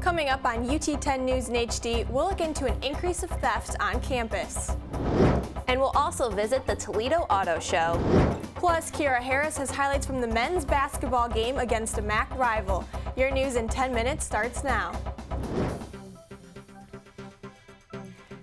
Coming up on UT 10 News in HD, we'll look into an increase of theft on campus. And we'll also visit the Toledo Auto Show. Plus, Kira Harris has highlights from the men's basketball game against a MAC rival. Your news in 10 minutes starts now.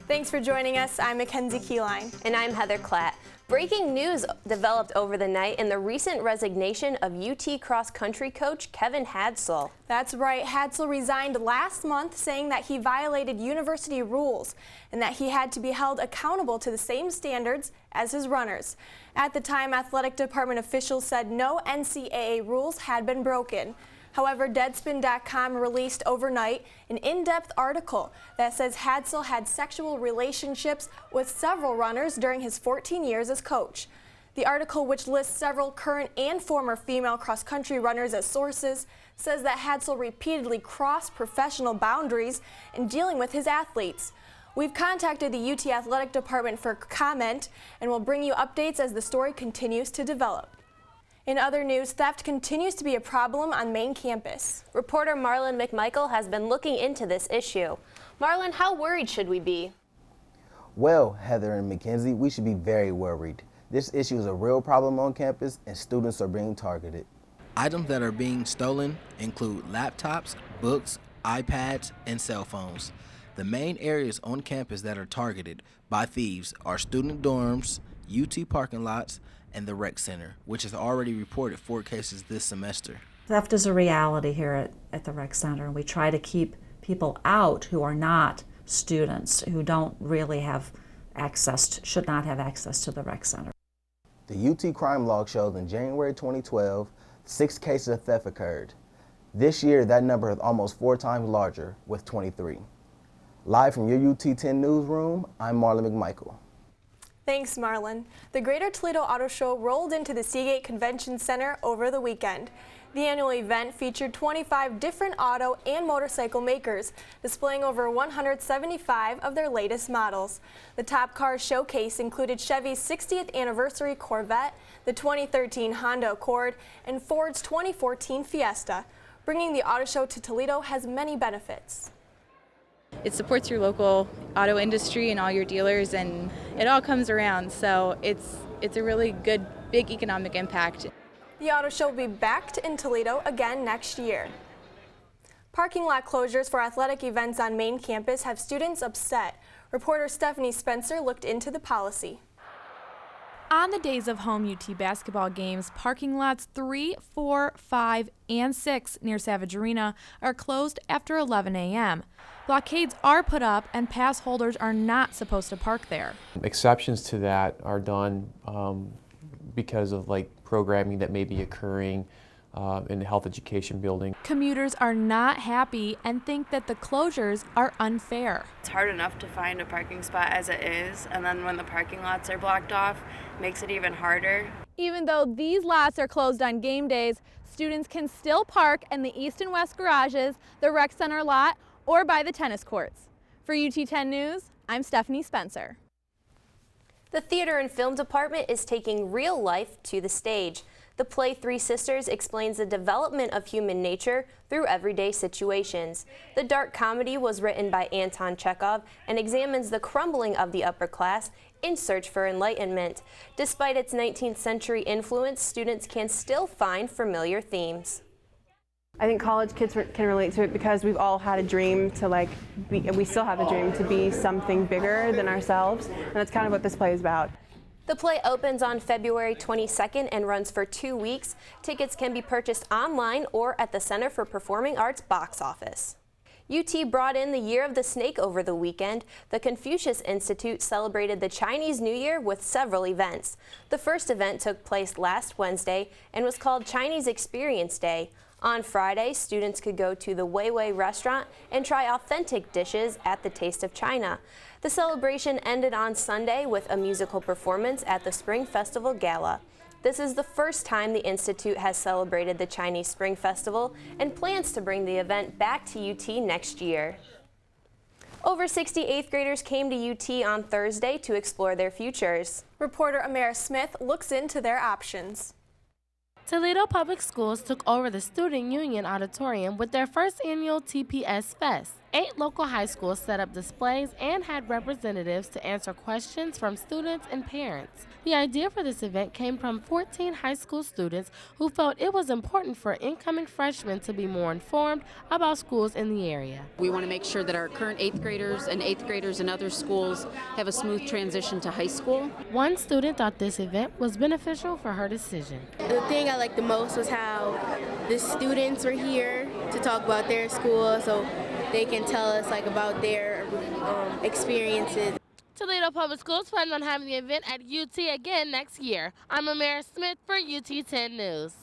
Thanks for joining us. I'm Mackenzie Keyline. And I'm Heather Klatt. Breaking news developed over the night in the recent resignation of UT cross-country coach Kevin Hadsell. That's right. Hadsell resigned last month, saying that he violated university rules and that he had to be held accountable to the same standards as his runners. At the time, athletic department officials said no NCAA rules had been broken. However, Deadspin.com released overnight an in-depth article that says Hadsell had sexual relationships with several runners during his 14 years as coach. The article, which lists several current and former female cross-country runners as sources, says that Hadsell repeatedly crossed professional boundaries in dealing with his athletes. We've contacted the UT Athletic Department for comment and will bring you updates as the story continues to develop. In other news, theft continues to be a problem on main campus. Reporter Marlon McMichael has been looking into this issue. Marlon, how worried should we be? Well, Heather and Mackenzie, we should be very worried. This issue is a real problem on campus and students are being targeted. Items that are being stolen include laptops, books, iPads, and cell phones. The main areas on campus that are targeted by thieves are student dorms, UT parking lots, and the rec center, which has already reported 4 cases this semester. Theft is a reality here at the rec center, and we try to keep people out who are not students, who don't really have access, should not have access to the rec center. The UT crime log shows in January 2012, 6 cases of theft occurred. This year, that number is almost 4 times larger, with 23. Live from your UT 10 newsroom, I'm Marlon McMichael. Thanks, Marlon. The Greater Toledo Auto Show rolled into the Seagate Convention Center over the weekend. The annual event featured 25 different auto and motorcycle makers, displaying over 175 of their latest models. The top cars showcased included Chevy's 60th anniversary Corvette, the 2013 Honda Accord, and Ford's 2014 Fiesta. Bringing the auto show to Toledo has many benefits. It supports your local auto industry and all your dealers, and it all comes around, so it's a really good, big economic impact. The auto show will be back in Toledo again next year. Parking lot closures for athletic events on main campus have students upset. Reporter Stephanie Spencer looked into the policy. On the days of home UT basketball games, parking lots 3, 4, 5, and 6 near Savage Arena are closed after 11 a.m. Blockades are put up and pass holders are not supposed to park there. Exceptions to that are done because of programming that may be occurring in the health education building. Commuters are not happy and think that the closures are unfair. It's hard enough to find a parking spot as it is, and then when the parking lots are blocked off, it makes it even harder. Even though these lots are closed on game days, students can still park in the east and west garages, the rec center lot, or by the tennis courts. For UT 10 News, I'm Stephanie Spencer. The theater and film department is taking real life to the stage. The play Three Sisters explains the development of human nature through everyday situations. The dark comedy was written by Anton Chekhov and examines the crumbling of the upper class in search for enlightenment. Despite its 19th century influence, students can still find familiar themes. I think college kids can relate to it because we've all had a dream to we still have a dream to be something bigger than ourselves, and that's kind of what this play is about. The play opens on February 22nd and runs for 2 weeks. Tickets can be purchased online or at the Center for Performing Arts box office. UT brought in the Year of the Snake over the weekend. The Confucius Institute celebrated the Chinese New Year with several events. The first event took place last Wednesday and was called Chinese Experience Day. On Friday, students could go to the Weiwei restaurant and try authentic dishes at the Taste of China. The celebration ended on Sunday with a musical performance at the Spring Festival Gala. This is the first time the Institute has celebrated the Chinese Spring Festival and plans to bring the event back to UT next year. Over 60 8th graders came to UT on Thursday to explore their futures. Reporter Amara Smith looks into their options. Toledo Public Schools took over the Student Union Auditorium with their first annual TPS Fest. 8 local high schools set up displays and had representatives to answer questions from students and parents. The idea for this event came from 14 high school students who felt it was important for incoming freshmen to be more informed about schools in the area. We want to make sure that our current 8th graders and 8th graders in other schools have a smooth transition to high school. One student thought this event was beneficial for her decision. The thing I liked the most was how the students were here to talk about their school, so they can tell us about their experiences. Toledo Public Schools plan on having the event at UT again next year. I'm Amara Smith for UT 10 News.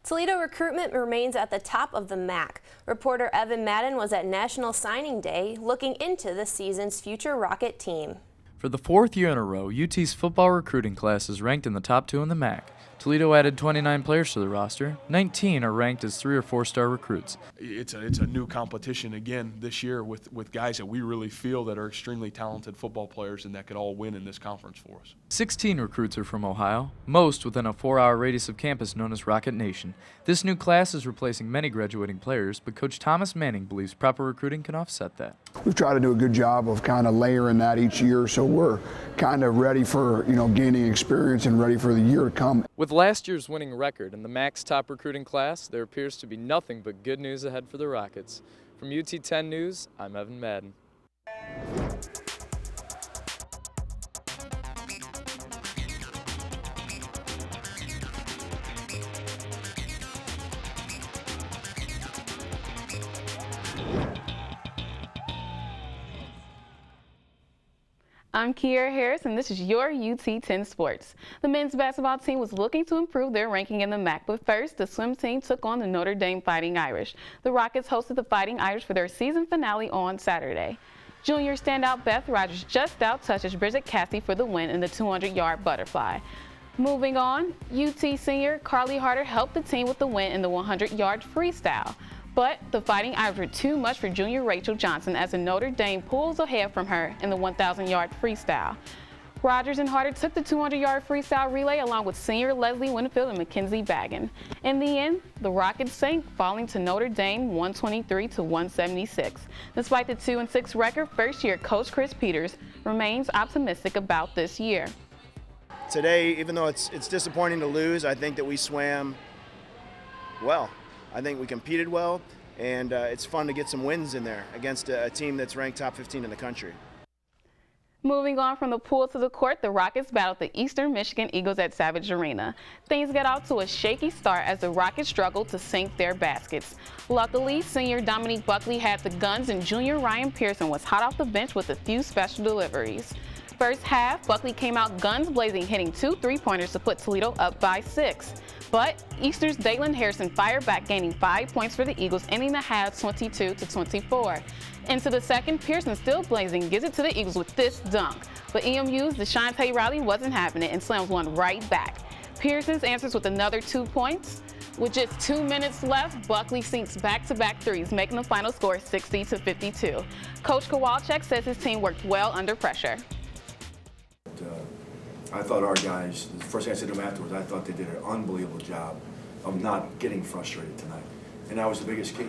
Toledo recruitment remains at the top of the MAC. Reporter Evan Madden was at National Signing Day looking into the season's future Rocket team. For the 4th year in a row, UT's football recruiting class is ranked in the top 2 in the MAC. Toledo added 29 players to the roster. 19 are ranked as 3- or 4-star recruits. It's a new competition again this year with guys that we really feel that are extremely talented football players and that could all win in this conference for us. 16 recruits are from Ohio, most within a 4-hour radius of campus known as Rocket Nation. This new class is replacing many graduating players, but Coach Thomas Manning believes proper recruiting can offset that. We've tried to do a good job of kind of layering that each year, so we're kind of ready for, gaining experience and ready for the year to come. With last year's winning record in the MAC's top recruiting class, there appears to be nothing but good news ahead for the Rockets. From UT 10 News, I'm Evan Madden. I'm Kiera Harris, and this is your UT 10 Sports. The men's basketball team was looking to improve their ranking in the MAC, but first, the swim team took on the Notre Dame Fighting Irish. The Rockets hosted the Fighting Irish for their season finale on Saturday. Junior standout Beth Rogers just out-touches Bridget Cassie for the win in the 200-yard butterfly. Moving on, UT senior Carly Harder helped the team with the win in the 100-yard freestyle. But the Fighting Irish were too much for junior Rachel Johnson as the Notre Dame pulls ahead from her in the 1,000-yard freestyle. Rogers and Harder took the 200-yard freestyle relay along with senior Leslie Winfield and Mackenzie Baggin. In the end, the Rockets sank, falling to Notre Dame 123-176. Despite the 2-6 record, first-year coach Chris Peters remains optimistic about this year. Today, even though it's disappointing to lose, I think that we swam well. I think we competed well, and it's fun to get some wins in there against a team that's ranked top 15 in the country. Moving on from the pool to the court, the Rockets battled the Eastern Michigan Eagles at Savage Arena. Things got off to a shaky start as the Rockets struggled to sink their baskets. Luckily, senior Dominique Buckley had the guns and junior Ryan Pearson was hot off the bench with a few special deliveries. First half, Buckley came out guns blazing, hitting 2 3-pointers to put Toledo up by 6. But Eastern's Dalen Harrison fired back, gaining 5 points for the Eagles, ending the half 22-24. Into the second, Pearson, still blazing, gives it to the Eagles with this dunk. But EMU's Deshaunte Riley wasn't having it and slams one right back. Pearson's answers with another 2 points. With just 2 minutes left, Buckley sinks back-to-back threes, making the final score 60-52. Coach Kowalczyk says his team worked well under pressure. I thought our guys, the first thing I said to them afterwards, I thought they did an unbelievable job of not getting frustrated tonight. And that was the biggest key.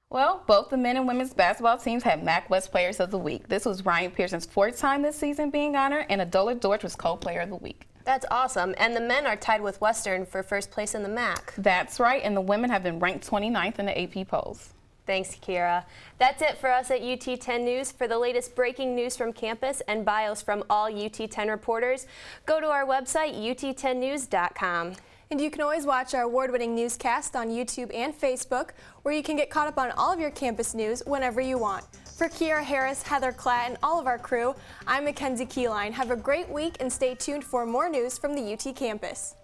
Well, both the men and women's basketball teams had MAC West Players of the Week. This was Ryan Pearson's 4th time this season being honored, and Adola George was Co-Player of the Week. That's awesome. And the men are tied with Western for first place in the MAC. That's right, and the women have been ranked 29th in the AP polls. Thanks, Kira. That's it for us at UT 10 News. For the latest breaking news from campus and bios from all UT 10 reporters, go to our website, ut10news.com. And you can always watch our award-winning newscast on YouTube and Facebook, where you can get caught up on all of your campus news whenever you want. For Kiera Harris, Heather Klatt, and all of our crew, I'm Mackenzie Keyline. Have a great week and stay tuned for more news from the UT campus.